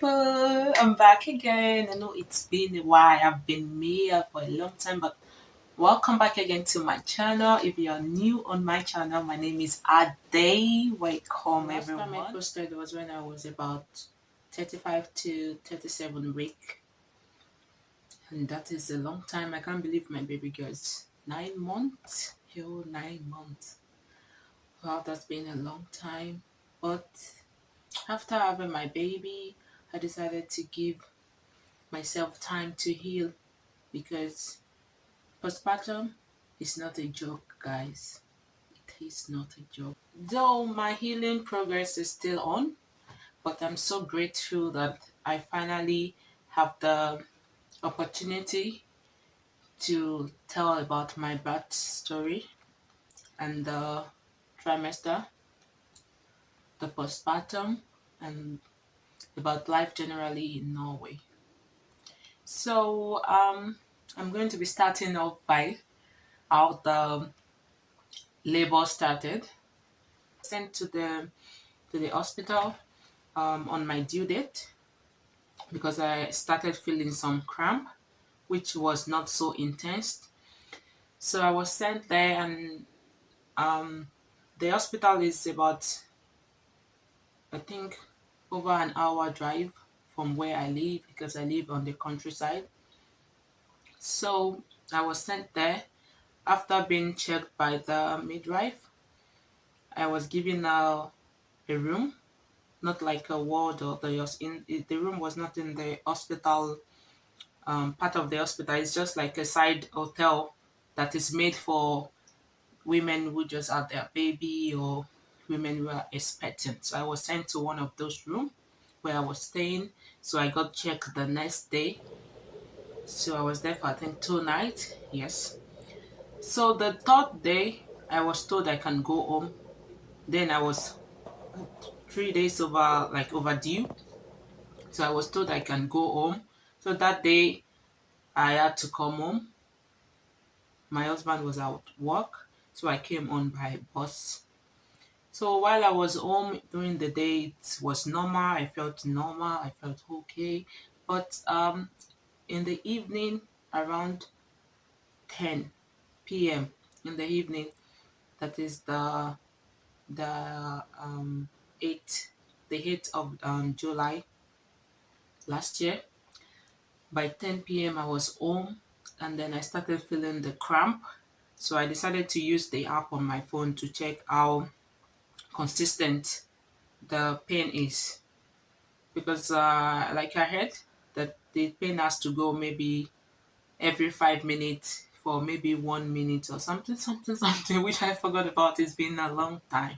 people, I'm back again. I know it's been a while. I've been here for a long time, but welcome back again to my channel. If you're new on my channel, my name is Ade. Welcome, Last everyone. time I posted was when I was about 35 to 37 week, and that is a long time. I can't believe my baby girl is 9 months. Hell, 9 months. Wow, that's been a long time. But after having my baby, I decided to give myself time to heal because postpartum is not a joke, guys. It is not a joke. Though my healing progress is still on, but I'm so grateful that I finally have the opportunity to tell about my birth story and the trimester, the postpartum, and about life generally in Norway. So I'm going to be starting off by how the labor started. Sent to the hospital on my due date because I started feeling some cramp, which was not so intense. So I was sent there, and the hospital is about, I think, over an hour drive from where I live because I live on the countryside. So I was sent there. After being checked by the midwife, I was given a room, not like a ward or the room was not in the hospital part of the hospital. It's just like a side hotel that is made for women who just had their baby or women who are expecting. So I was sent to one of those rooms where I was staying. So I got checked the next day. So I was there for I think 2 nights. Yes. So the third day I was told I can go home. Then I was 3 days overdue. So I was told I can go home. So that day I had to come home. My husband was out work. So I came on by bus. So while I was home during the day, it was normal. I felt normal. I felt okay. But in the evening, around 10 p.m. in the evening, that is the 8th, the 8th of July last year. By 10 p.m. I was home, and then I started feeling the cramp. So I decided to use the app on my phone to check how consistent the pain is, because like I heard that the pain has to go maybe every 5 minutes for maybe 1 minute or something, which I forgot about. It's been a long time.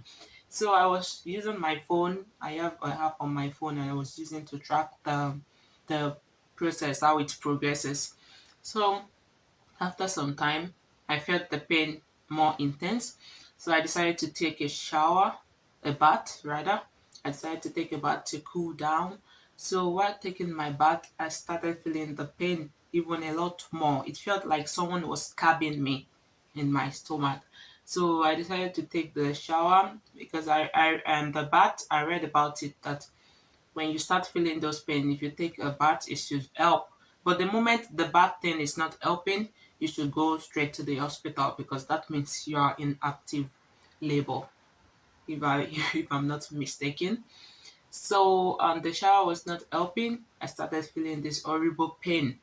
So I was using my phone. I have an app on my phone, and I was using to track the process, how it progresses. So after some time, I felt the pain more intense. So I decided to take a bath rather. I decided to take a bath to cool down. So while taking my bath, I started feeling the pain even a lot more. It felt like someone was stabbing me in my stomach. So I decided to take the shower because I and the bath, I read about it that when you start feeling those pain, if you take a bath, it should help. But the moment the bath thing is not helping, you should go straight to the hospital because that means you are in active labor, if I'm not mistaken. So the shower was not helping. I started feeling this horrible pain.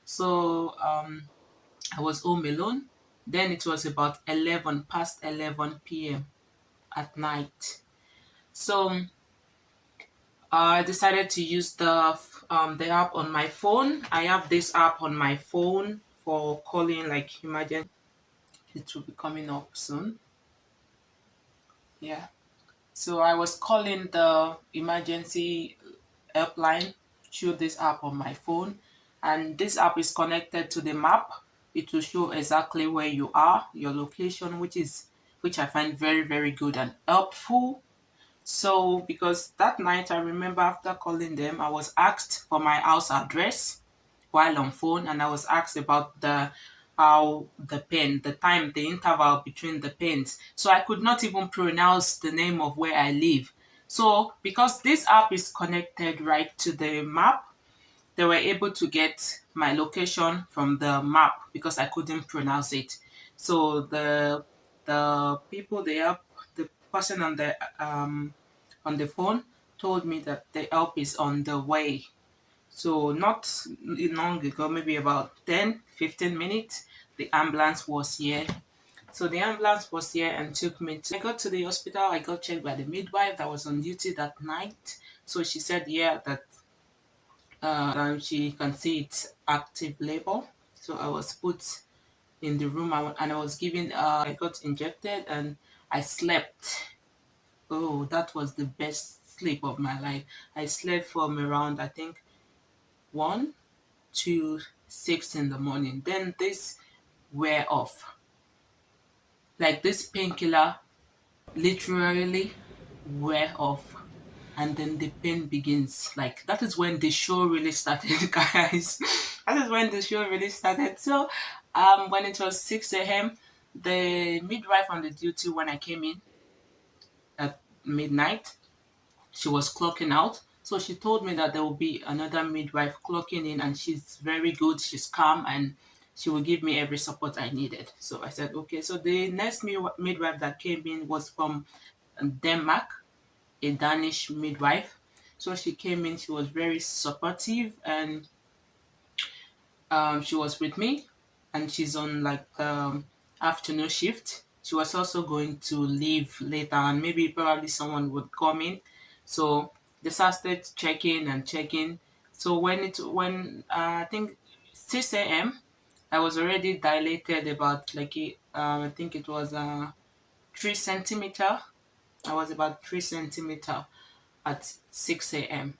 So I was home alone. Then it was about 11 past 11 p.m. at night. So I decided to use the app on my phone. I have this app on my phone for calling like emergency. It will be coming up soon. Yeah. So I was calling the emergency helpline through this app on my phone, and this app is connected to the map. It will show exactly where you are, your location, which I find very, very good and helpful. So, because that night I remember after calling them, I was asked for my house address while on phone, and I was asked about the time, the interval between the pains. So I could not even pronounce the name of where I live. So because this app is connected right to the map, they were able to get my location from the map because I couldn't pronounce it. So the people, the person on the phone told me that the help is on the way. So not long ago, maybe about 10-15 minutes, the ambulance was here. So the ambulance was here and took me to. I got to the hospital. I got checked by the midwife that was on duty that night. So she said, yeah, that she can see it's active labor. So I was put in the room and I was given. I got injected and I slept. Oh, that was the best sleep of my life. I slept from around, I think, 1 to 6 in the morning. Then this wear off. Like this painkiller literally wear off, and then the pain begins. Like that is when the show really started, guys. That is when the show really started. So when it was 6 a.m., the midwife on the duty when I came in at midnight, she was clocking out. So she told me that there will be another midwife clocking in, and she's very good, she's calm, and she will give me every support I needed. So I said, okay. So the next midwife that came in was from Denmark, a Danish midwife. So she came in, she was very supportive, and she was with me, and she's on like afternoon shift. She was also going to leave later, and maybe probably someone would come in. So they started checking and checking. So I think 6 a.m., I was already dilated about like I think it was 3 centimeter. I was about 3 centimeter at 6 a.m.,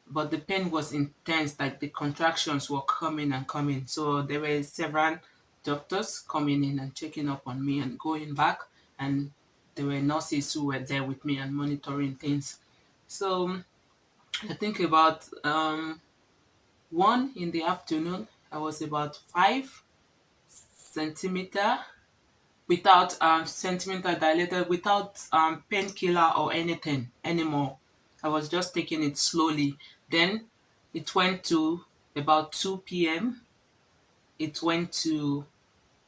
but the pain was intense, like the contractions were coming and coming. So there were several doctors coming in and checking up on me and going back, and there were nurses who were there with me and monitoring things. So I think about 1 in the afternoon, I was about 5 centimeter without centimeter dilated, without painkiller or anything anymore. I was just taking it slowly. Then it went to about 2 p.m. It went to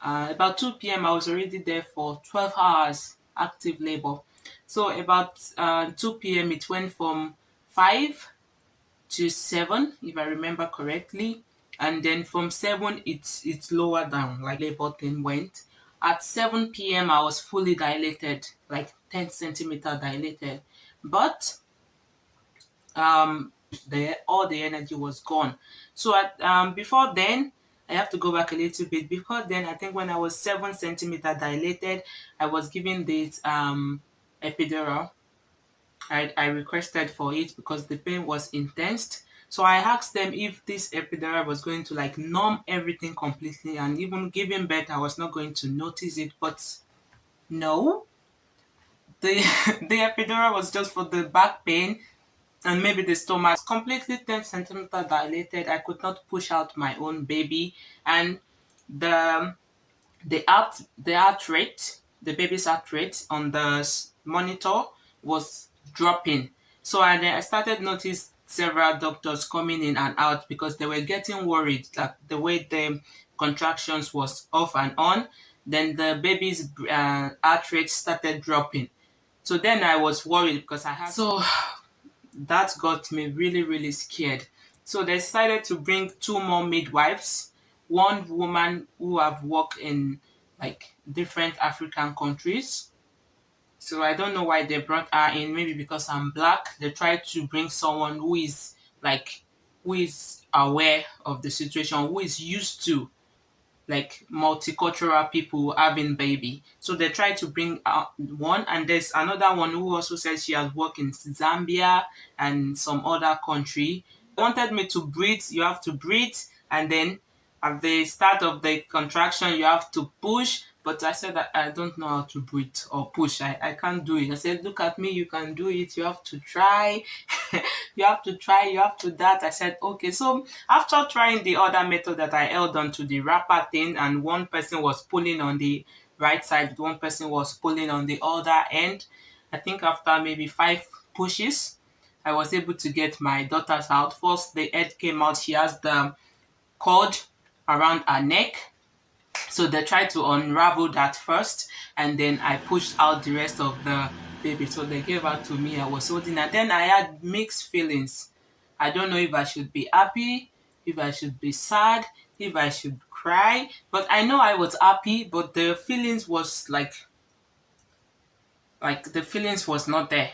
about 2 p.m. I was already there for 12 hours active labor. So about 2 p.m. it went from 5 to 7, if I remember correctly. And then from 7, it's lower down, like labor thing went. At 7 p.m., I was fully dilated, like 10 centimeter dilated. But all the energy was gone. So before then, I have to go back a little bit. Before then, I think when I was 7 centimeter dilated, I was given this epidural. I requested for it because the pain was intense. So I asked them if this epidural was going to like numb everything completely, and even giving birth, I was not going to notice it. But no, the the epidural was just for the back pain and maybe the stomach. Completely 10 centimeter dilated. I could not push out my own baby, and the the heart rate, the baby's heart rate on the monitor was dropping. So I started notice several doctors coming in and out because they were getting worried that the way the contractions was off and on, then the baby's heart rate started dropping. So then I was worried because I had. So that got me really, really scared. So they decided to bring two more midwives, one woman who have worked in like different African countries. So I don't know why they brought her in. Maybe because I'm black. They tried to bring someone who is like who is aware of the situation, who is used to like multicultural people having baby. So they try to bring out one, and there's another one who also says she has worked in Zambia and some other country. They wanted me to breathe. You have to breathe, and then at the start of the contraction, you have to push. But I said that I don't know how to breathe or push. I can't do it. I said, look at me, you can do it. You have to try. You have to try. You have to that. I said, okay. So after trying the other method that I held on to the wrapper thing, and one person was pulling on the right side, one person was pulling on the other end. I think after maybe 5 pushes, I was able to get my daughters out. First, the head came out. She has the cord around her neck. So they tried to unravel that first, and then I pushed out the rest of the baby. So they gave her to me. I was holding her. Then I had mixed feelings. I don't know if I should be happy, if I should be sad, if I should cry. But I know I was happy, but the feelings was like the feelings was not there.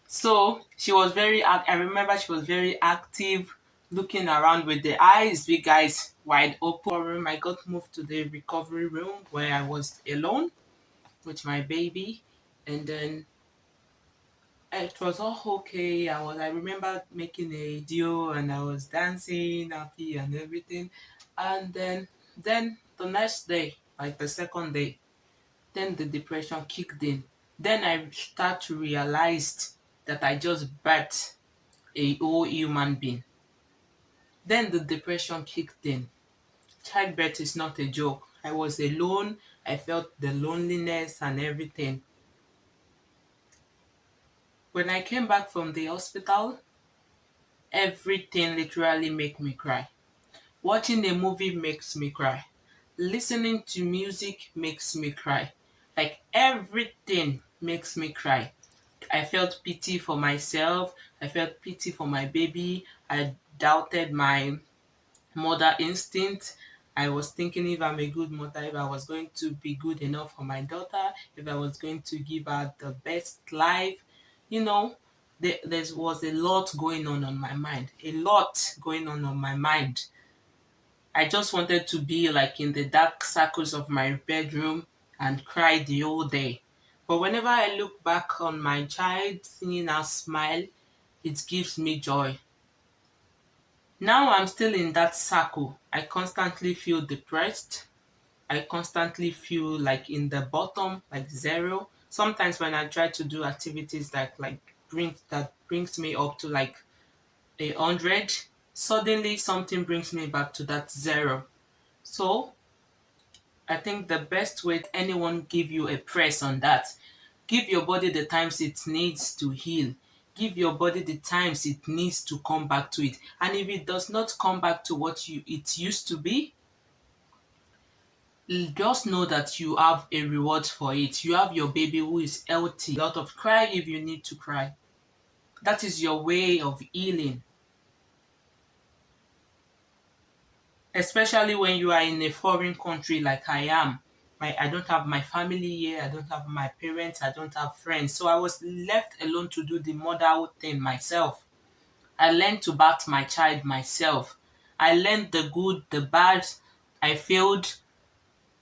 So she was I remember she was very active, looking around with the eyes, big eyes wide open. I got moved to the recovery room where I was alone with my baby, and then it was all okay. I remember making a video and I was dancing, happy and everything. And then the next day, like the second day, then the depression kicked in. Then I start to realize that I just birthed a whole human being. Then the depression kicked in. Childbirth is not a joke. I was alone. I felt the loneliness and everything. When I came back from the hospital, everything literally made me cry. Watching a movie makes me cry. Listening to music makes me cry. Like everything makes me cry. I felt pity for myself. I felt pity for my baby. I doubted my mother instinct. I was thinking if I'm a good mother, if I was going to be good enough for my daughter, if I was going to give her the best life. You know, there was a lot going on my mind. A lot going on my mind. I just wanted to be like in the dark circles of my bedroom and cry the whole day. But whenever I look back on my child, seeing her smile, it gives me joy. Now I'm still in that circle. I constantly feel depressed. I constantly feel like in the bottom, like zero. Sometimes when I try to do activities that brings me up to like 100, suddenly something brings me back to that zero. So I think the best way anyone give you a press on that, give your body the times it needs to heal. Give your body the times it needs to come back to it. And if it does not come back to what it used to be, just know that you have a reward for it. You have your baby who is healthy. A lot of cry if you need to cry. That is your way of healing. Especially when you are in a foreign country like I am. I don't have my family here, I don't have my parents, I don't have friends. So I was left alone to do the motherhood thing myself. I learned to bath my child myself. I learned the good, the bad. I failed,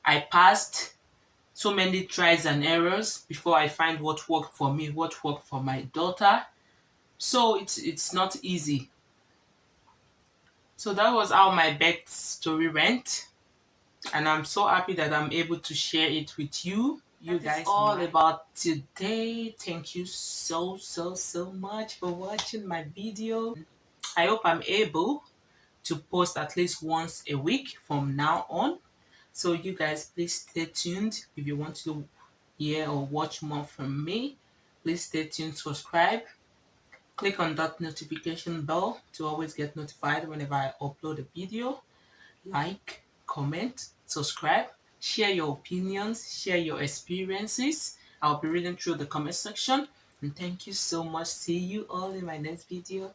I passed so many tries and errors before I find what worked for me, what worked for my daughter. So it's not easy. So that was how my birth story went. And I'm so happy that I'm able to share it with you. You guys, all about today. Thank you so much for watching my video. I hope I'm able to post at least once a week from now on. So you guys, please stay tuned. If you want to hear or watch more from me, please stay tuned, subscribe, click on that notification bell to always get notified whenever I upload a video. Like, comment, subscribe, share your opinions, share your experiences. I'll be reading through the comment section. And thank you so much. See you all in my next video.